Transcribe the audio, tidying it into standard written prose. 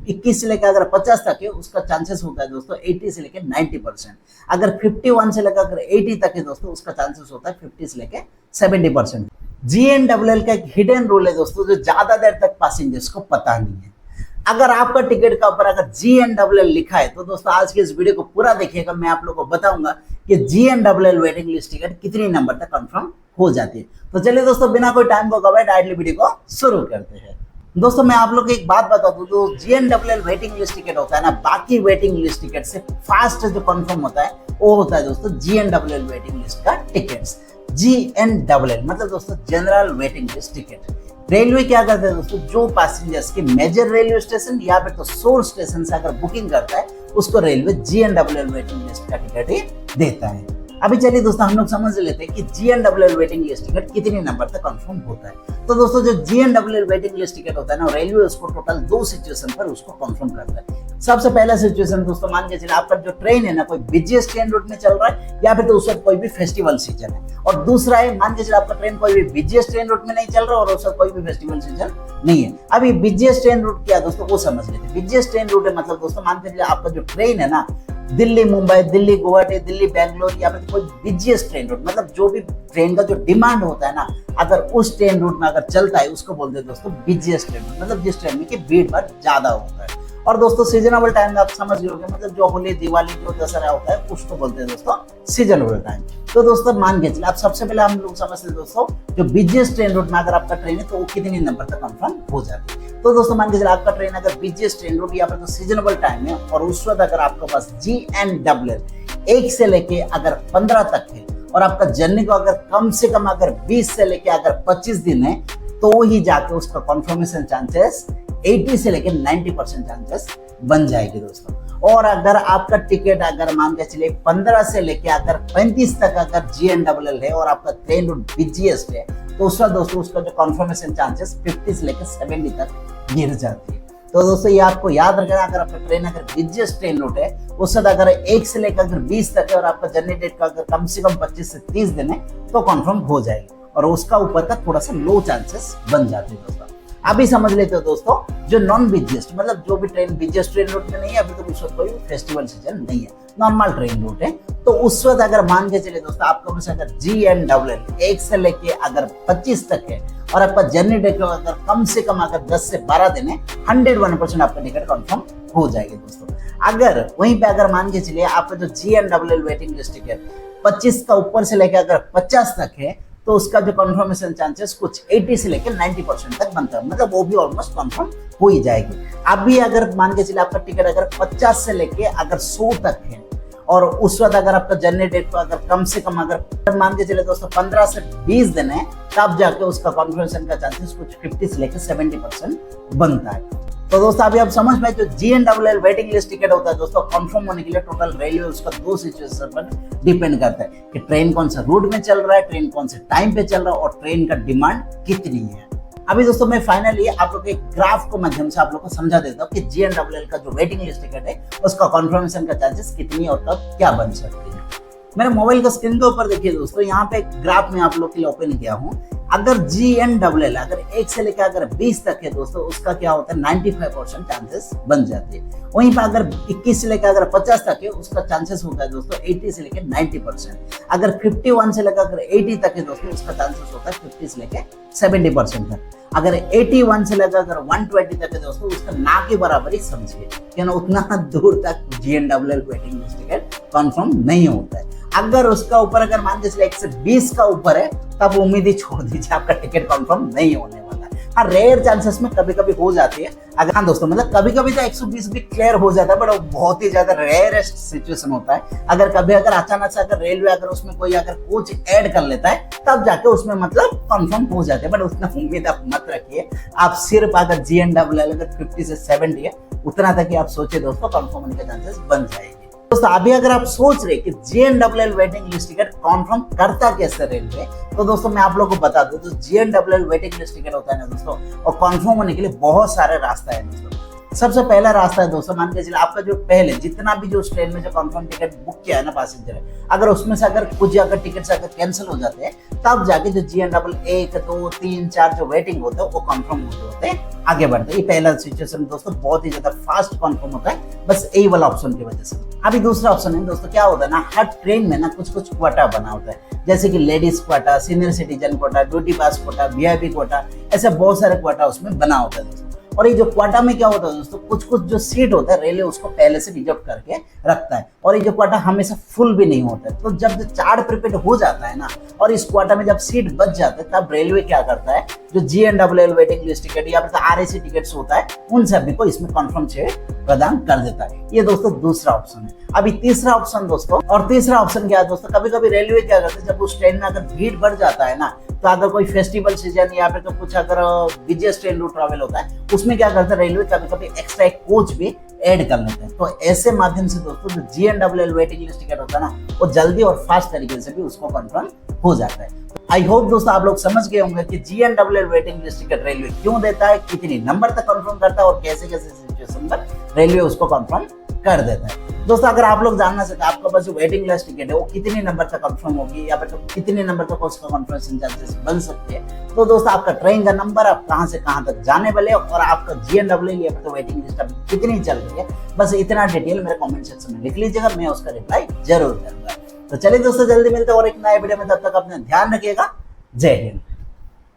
21 से लेकर अगर 50 तक है उसका चांसेस होता है दोस्तों 80 से लेकर 90%। अगर 51 से लेकर अगर 80 तक है दोस्तों उसका चांसेस होता है 50 से लेकर 70%। GNLL का एक हिडन रूल है दोस्तों जो ज्यादा देर तक पैसेंजर्स को पता नहीं है। अगर आपका टिकट का ऊपर अगर GNLL लिखा है तो दोस्तों आज के इस वीडियो को पूरा देखिएगा, मैं आप लोगों को बताऊंगा कि GNLL वेटिंग लिस्ट टिकट कितनी नंबर तक कंफर्म हो जाती है। तो चलिए दोस्तों बिना कोई टाइम को गवाए डायरेक्टली वीडियो को शुरू करते हैं। दोस्तों मैं आप लोग को एक बात बता दूं, जो GNLL वेटिंग लिस्ट टिकट होता है ना, बाकी वेटिंग लिस्ट टिकट से फास्ट जो कंफर्म होता है वो होता है दोस्तों GNLL वेटिंग लिस्ट का टिकट्स। GNLL मतलब दोस्तों general waiting list ticket. Railway क्या करते हैं दोस्तों, जो पैसेंजर्स की मेजर रेलवे स्टेशन या फिर तो सोर्स स्टेशन से अगर बुकिंग करता है उसको रेलवे GNLL वेटिंग लिस्ट का टिकट ही देता है। अभी चलिए दोस्तों हम लोग समझ लेते हैं कि GNLL वेटिंग लिस्ट टिकट कितने नंबर तक कंफर्म होता है। तो दोस्तों जो GNLL वेटिंग लिस्ट टिकट होता है ना, रेलवे उसको टोटल 2 सिचुएशन पर उसको कंफर्म करता है। सबसे पहला सिचुएशन दोस्तों मान के चलिए आपका जो ट्रेन है ना कोई बिजिएस्ट ट्रेन रूट में चल रहा है या फिर तो उस वक्त कोई भी फेस्टिवल सीजन है, और दूसरा है मान के चलिए आपका ट्रेन कोई भी बिजिएस्ट ट्रेन रूट में नहीं चल रहा और उस वक्त कोई भी फेस्टिवल सीजन नहीं है। अभी बिजिएस्ट ट्रेन रूट क्या है दोस्तों वो समझ लेते हैं। बिजिएस्ट ट्रेन रूट है मतलब दोस्तों मान के चलिए आपका जो ट्रेन है ना दिल्ली मुंबई, दिल्ली गुवाहाटी, दिल्ली बेंगलोर या फिर कोई बिजिएस्ट ट्रेन रूट मतलब जो भी ट्रेन का जो डिमांड होता है ना, अगर उस ट्रेन रूट में अगर चलता है उसको बोलते हैं दोस्तों बिजिएस्ट ट्रेन रूट, मतलब जिस ट्रेन में की भीड़ भाड़ ज्यादा होता है। और दोस्तों सीजनेबल टाइम आप समझ लोगे, मतलब जो होली दिवाली जो दशहरा होता है उसको बोलते हैं दोस्तों सीजनेबल टाइम। तो दोस्तों मान के चलिए आप सबसे पहले हम लोग समझते हैं दोस्तों जो बिजिएस्ट ट्रेन रूट में अगर आपका ट्रेन है तो वो कितनी नंबर तक कंफर्म हो जाती है। तो दोस्तों मान के चलिए आपका ट्रेन अगर बिजिएस्ट ट्रेन रूट या फिर तो सीजनेबल टाइम है और उस वक्त अगर आपके पास GNLL 1 से लेके अगर 15 तक है और आपका जर्नी को अगर कम से कम अगर 20 से लेके अगर 25 दिन है तो ही जाके उसका कंफर्मेशन चांसेस 80 से लेके 90% चांसेस बन जाएगी दोस्तों। और अगर आपका टिकट अगर मान के चलिए 15 से लेके अगर 35 तक अगर GNLL है और आपका ट्रेन रूट बिजिएस्ट है तो उस वक्त दोस्तों उसका जो कंफर्मेशन चांसेस 50 से लेकर 70 तक गिर जाती है। तो दोस्तों ये आपको याद रखना, अगर आपका ट्रेन अगर बिजिएस्ट ट्रेन रूट है उस वक्त अगर 1 से लेकर अगर 20 तक है और आपका जर्नी डेट का अगर कम से कम 25 से 30 दिन है तो कंफर्म हो जाएगी, और उसका ऊपर का थोड़ा सा लो चांसेस बन जाते हैं दोस्तों। अभी समझ लेते हो दोस्तों जो नॉन बिजिएस्ट मतलब जो भी ट्रेन बिजिएस्ट ट्रेन रूट में नहीं है, अभी तो उस वक्त कोई फेस्टिवल सीजन नहीं है, नॉर्मल ट्रेन रूट है, तो उस वक्त अगर मान के चले दोस्तों आपका बस अगर GNLL 1 से लेके अगर 25 तक है और आपका जर्नी डेट अगर कम से कम अगर 10 से 12 दिन है 101% आपका टिकट कंफर्म हो जाएगी दोस्तों। अगर वहीं पे अगर मान के चलिए आपका जो GNLL वेटिंग लिस्ट टिकट 25 का ऊपर से लेकर अगर 50 तक है तो उसका जो कंफर्मेशन चांसेस कुछ 80 से लेकर 90% तक बनता है, मतलब वो भी ऑलमोस्ट कंफर्म हो ही जाएगी। अभी अगर मान के चलिए आपका टिकट अगर 50 से लेके अगर 100 तक है और उस वक्त अगर आपका जर्नी डेट को अगर कम से कम अगर मान के चले दोस्तों 15 से 20 दिन है तब जाके उसका कंफर्मेशन का चांसेस कुछ 50 से लेकर 70% बनता है। तो दोस्तों अभी आप समझ पाए जो GNLL वेटिंग लिस्ट टिकट होता है दोस्तों कंफर्म होने के लिए टोटल रेलवे उसका 2 सिचुएशन पर डिपेंड करता है कि ट्रेन कौन सा रूट में चल रहा है, ट्रेन कौन से टाइम पे चल रहा है और ट्रेन का डिमांड कितनी है। अभी दोस्तों मैं फाइनली आप लोग के ग्राफ को माध्यम से आप लोग को समझा देता हूँ कि GNLL का जो वेटिंग लिस्ट टिकट है उसका कंफर्मेशन का चांसेस कितनी और कब क्या बन सकती है। मेरे मोबाइल का स्क्रीन के ऊपर देखिए दोस्तों, यहाँ पे ग्राफ में आप लोग के लिए ओपन किया हूँ। अगर GNLL अगर 1 से लेकर अगर 20 तक है दोस्तों उसका क्या होता है 95% चांसेस बन जाते हैं। वहीं पर अगर 21 से लेकर अगर 50 तक है उसका चांसेस होता है दोस्तों 80 से लेकर 90%। अगर 51 से लेकर अगर 80 तक है दोस्तों उसका चांसेस होता है 50 से लेकर 70% तक। अगर 81 से लेकर अगर 120 तक है दोस्तों उसका ना के बराबर ही समझिए, कि ना उतना दूर तक GNLL waiting list ticket confirm नहीं होता है। अगर उसका ऊपर अगर मान के चलिए 120 का ऊपर है तब उम्मीद ही छोड़ दीजिए, आपका टिकट कंफर्म नहीं होने वाला है। हाँ रेयर चांसेस में कभी कभी हो जाती है, अगर हाँ दोस्तों मतलब कभी कभी तो 120 भी क्लियर हो जाता है, बट वो बहुत ही ज्यादा रेयरेस्ट सिचुएशन होता है। अगर कभी अगर अचानक से अगर रेलवे अगर उसमें कोई अगर कोच ऐड कर लेता है तब जाके उसमें मतलब कंफर्म हो जाते हैं, बट उतना उम्मीद आप मत रखिए। आप सिर्फ अगर GNLL अगर 50 से 70 है उतना तक ही आप सोचे दोस्तों कंफर्म होने के चांसेस बन जाएंगे। दोस्तों अभी अगर आप सोच रहे कि GNLL waiting list ticket confirm करता कैसे रेलवे, तो दोस्तों मैं आप लोगों को बता दूं तो GNLL वेटिंग लिस्ट टिकट होता है ना दोस्तों, और कंफर्म होने के लिए बहुत सारे रास्ता है दोस्तों। सबसे पहला रास्ता है दोस्तों, मान के चलिए आपका जो पहले जितना भी जो ट्रेन में जो कंफर्म टिकट बुक किया है ना पैसेंजर है, अगर उसमें से अगर कुछ अगर टिकट से अगर कैंसिल हो जाते हैं, तब जाके जो GNW 1, 2, 3, 4 जो वेटिंग होता है वो कंफर्म होते हैं, आगे बढ़ते हैं। ये पहला सिचुएशन दोस्तों बहुत ही ज्यादा फास्ट कंफर्म होता है, बस यही वाला ऑप्शन की वजह से। अभी दूसरा ऑप्शन है दोस्तों, क्या होता है ना, हर ट्रेन में ना कुछ कुछ क्वाटा बना होता है, जैसे कि ladies quota, senior citizen quota, duty पास क्वाटा, VIP क्वाटा, ऐसे बहुत सारे क्वाटा उसमें बना होता है दोस्तों। और ये जो क्वाटा में क्या होता है दोस्तों, कुछ कुछ जो सीट होता है रेलवे उसको पहले से रिजर्व करके रखता है, और ये जो क्वाटा हमेशा फुल भी नहीं होता है। तो जब चार्ट प्रीपेड हो जाता है ना, और इस क्वाटा में जब सीट बच जाता है, तब रेलवे क्या करता है, जो GNWL वेटिंग लिस्ट टिकट या फिर RAC टिकट्स होता है, उन सभी को इसमें कंफर्म सीट प्रदान कर देता है। ये दोस्तों दूसरा ऑप्शन है। अभी तीसरा ऑप्शन दोस्तों, और तीसरा ऑप्शन क्या है दोस्तों, कभी कभी रेलवे क्या करते हैं, जब उस ट्रेन में अगर भीड़ बढ़ जाता है ना, तो अगर कोई फेस्टिवल सीजन या फिर तो कुछ अगर बिजिएस्ट ट्रेन रूट ट्रैवल होता है, उसमें क्या करता है रेलवे कभी कभी एक्स्ट्रा एक कोच भी ऐड कर लेते हैं। तो ऐसे माध्यम से दोस्तों जो GNWL वेटिंग लिस्ट टिकट होता है ना, वो जल्दी और फास्ट तरीके से भी उसको कंफर्म हो जाता है। आई होप दोस्तों आप लोग समझ गए होंगे कि GNWL waiting list ticket railway क्यों देता है, कितनी नंबर तक कंफर्म करता है, और कैसे कैसे सिचुएशन पर रेलवे उसको कंफर्म कर देता है। दोस्तों अगर आप लोग जानना चाहते हैं आपका पास जो वेटिंग लिस्ट टिकट है वो कितनी नंबर तक कंफर्म होगी, या फिर तो कितने नंबर तक उसका कन्फर्मेशन चार्जेस बन सकते हैं, तो दोस्तों आपका ट्रेन का नंबर, आप कहां से कहां तक जाने वाले, और आपका GNWL या फिर तो वेटिंग लिस्ट अभी कितनी चल रही है, बस इतना डिटेल मेरे कमेंट सेक्शन में लिख लीजिएगा, मैं उसका रिप्लाई जरूर करूंगा। तो चलिए दोस्तों जल्दी मिलते हैं और एक नए वीडियो में, तब तक अपना ध्यान रखिएगा। जय हिंद।